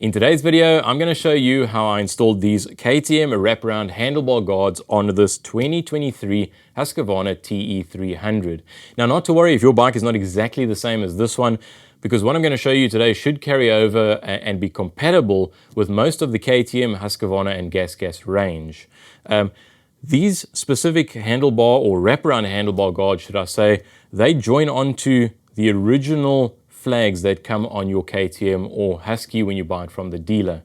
In today's video, I'm going to show you how I installed these KTM wraparound handlebar guards on this 2023 Husqvarna TE300. Now, not to worry if your bike is not exactly the same as this one, because what I'm going to show you today should carry over and be compatible with most of the KTM, Husqvarna and Gas range. These specific handlebar or wraparound handlebar guards, should I say, they join onto the original flags that come on your KTM or Husky when you buy it from the dealer.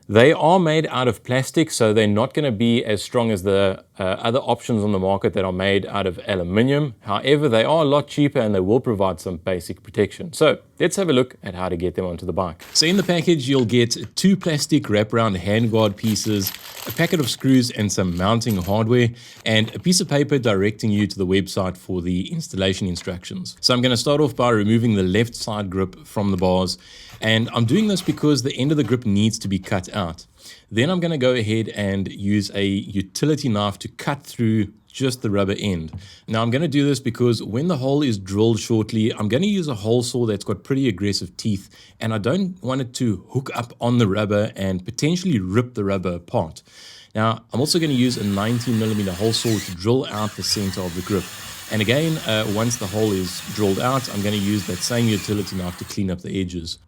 They are made out of plastic, so they're not going to be as strong as the other options on the market that are made out of aluminium. However, they are a lot cheaper and they will provide some basic protection. So let's have a look at how to get them onto the bike. So in the package, you'll get 2 plastic wraparound handguard pieces, a packet of screws and some mounting hardware, and a piece of paper directing you to the website for the installation instructions. So I'm going to start off by removing the left side grip from the bars, and I'm doing this because the end of the grip needs to be cut out. Then I'm going to go ahead and use a utility knife to cut through just the rubber end. Now I'm going to do this because when the hole is drilled shortly, I'm going to use a hole saw that's got pretty aggressive teeth, and I don't want it to hook up on the rubber and potentially rip the rubber apart. Now I'm also going to use a 19mm hole saw to drill out the center of the grip. And again, once the hole is drilled out, I'm going to use that same utility knife to clean up the edges.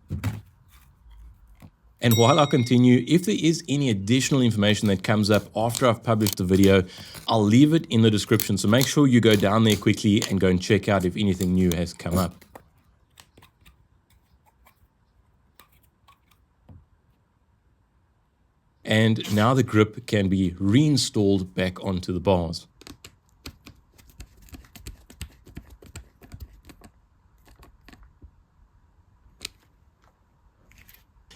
And while I continue, if there is any additional information that comes up after I've published the video, I'll leave it in the description. So make sure you go down there quickly and go and check out if anything new has come up. And now the grip can be reinstalled back onto the bars.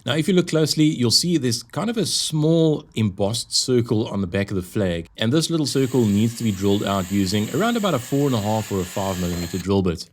Now, if you look closely, you'll see there's kind of a small embossed circle on the back of the flag. And this little circle needs to be drilled out using around about a 4.5 or a 5mm drill bit.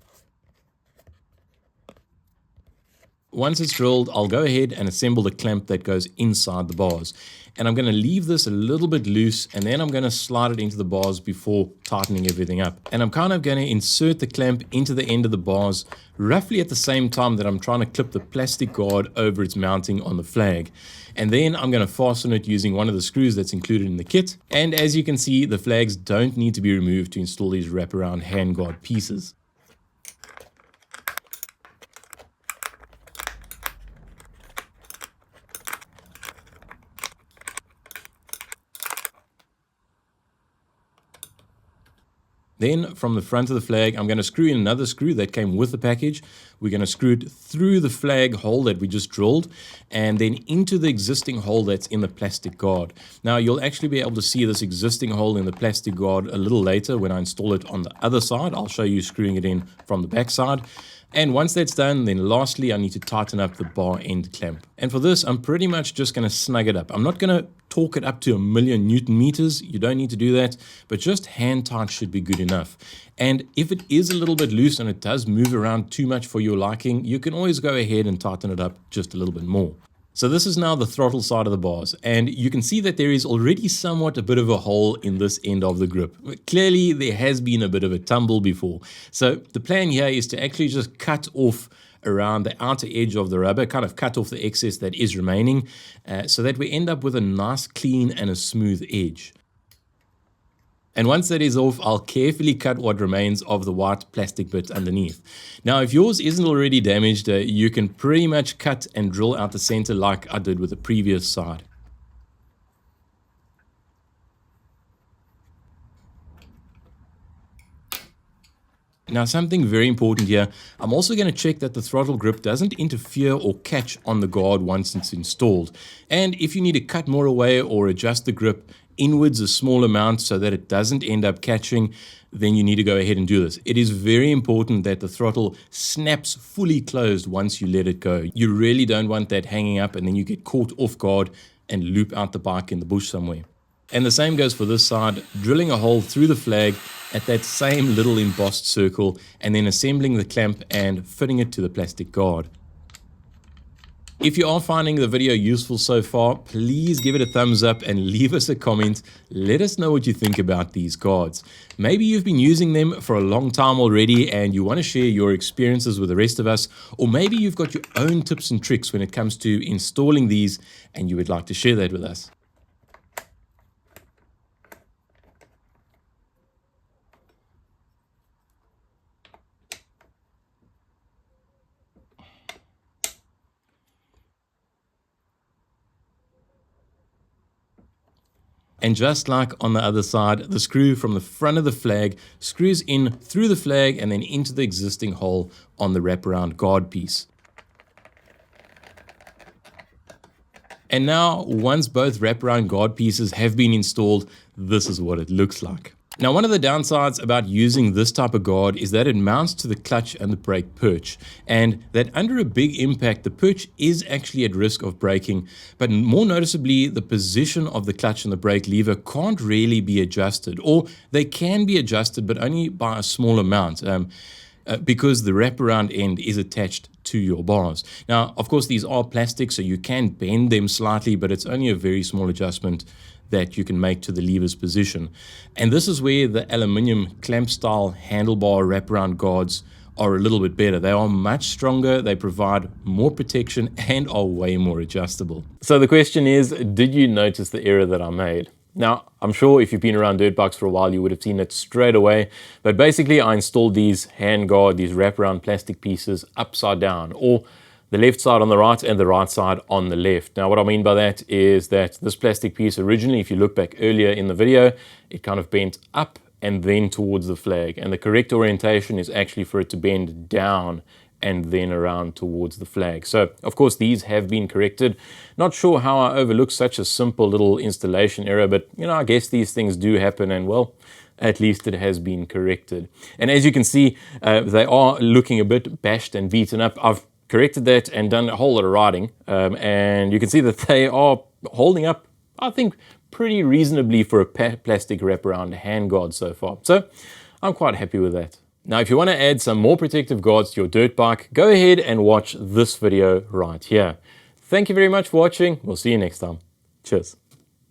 Once it's drilled, I'll go ahead and assemble the clamp that goes inside the bars. And I'm going to leave this a little bit loose, and then I'm going to slide it into the bars before tightening everything up. And I'm kind of going to insert the clamp into the end of the bars roughly at the same time that I'm trying to clip the plastic guard over its mounting on the flag. And then I'm going to fasten it using one of the screws that's included in the kit. And as you can see, the flags don't need to be removed to install these wraparound handguard pieces. Then from the front of the flag, I'm going to screw in another screw that came with the package. We're going to screw it through the flag hole that we just drilled and then into the existing hole that's in the plastic guard. Now you'll actually be able to see this existing hole in the plastic guard a little later when I install it on the other side. I'll show you screwing it in from the back side. And once that's done, then lastly, I need to tighten up the bar end clamp. And for this, I'm pretty much just going to snug it up. I'm not going to torque it up to 1,000,000 Newton meters. You don't need to do that, but just hand tight should be good enough. And if it is a little bit loose and it does move around too much for your liking, you can always go ahead and tighten it up just a little bit more. So this is now the throttle side of the bars, and you can see that there is already somewhat a bit of a hole in this end of the grip. Clearly there has been a bit of a tumble before. So the plan here is to actually just cut off around the outer edge of the rubber, kind of cut off the excess that is remaining, so that we end up with a nice clean and a smooth edge. And once that is off, I'll carefully cut what remains of the white plastic bit underneath. Now, if yours isn't already damaged, you can pretty much cut and drill out the center like I did with the previous side. Now, something very important here, I'm also going to check that the throttle grip doesn't interfere or catch on the guard once it's installed. And if you need to cut more away or adjust the grip inwards a small amount so that it doesn't end up catching, then you need to go ahead and do this. It is very important that the throttle snaps fully closed once you let it go. You really don't want that hanging up and then you get caught off guard and loop out the bike in the bush somewhere. And the same goes for this side, drilling a hole through the flag at that same little embossed circle and then assembling the clamp and fitting it to the plastic guard. If you are finding the video useful so far, please give it a thumbs up and leave us a comment. Let us know what you think about these guards. Maybe you've been using them for a long time already and you want to share your experiences with the rest of us, or maybe you've got your own tips and tricks when it comes to installing these and you would like to share that with us. And just like on the other side, the screw from the front of the flag screws in through the flag and then into the existing hole on the wraparound guard piece. And now, once both wraparound guard pieces have been installed, this is what it looks like. Now, one of the downsides about using this type of guard is that it mounts to the clutch and the brake perch, and that under a big impact, the perch is actually at risk of breaking, but more noticeably, the position of the clutch and the brake lever can't really be adjusted, or they can be adjusted, but only by a small amount. Because the wraparound end is attached to your bars. Now, of course, these are plastic, so you can bend them slightly, but it's only a very small adjustment that you can make to the lever's position. And this is where the aluminium clamp style handlebar wraparound guards are a little bit better. They are much stronger, they provide more protection, and are way more adjustable. So the question is, did you notice the error that I made? Now, I'm sure if you've been around dirt bikes for a while, you would have seen it straight away. But basically, I installed these handguard, these wraparound plastic pieces upside down, or the left side on the right and the right side on the left. Now, what I mean by that is that this plastic piece originally, if you look back earlier in the video, it kind of bent up and then towards the flag. And the correct orientation is actually for it to bend down and then around towards the flag. So, of course, these have been corrected. Not sure how I overlooked such a simple little installation error, but, you know, I guess these things do happen, and, well, at least it has been corrected. And as you can see, they are looking a bit bashed and beaten up. I've corrected that and done a whole lot of riding, and you can see that they are holding up, I think, pretty reasonably for a plastic wraparound handguard so far. So, I'm quite happy with that. Now, if you want to add some more protective guards to your dirt bike, go ahead and watch this video right here. Thank you very much for watching. We'll see you next time. Cheers.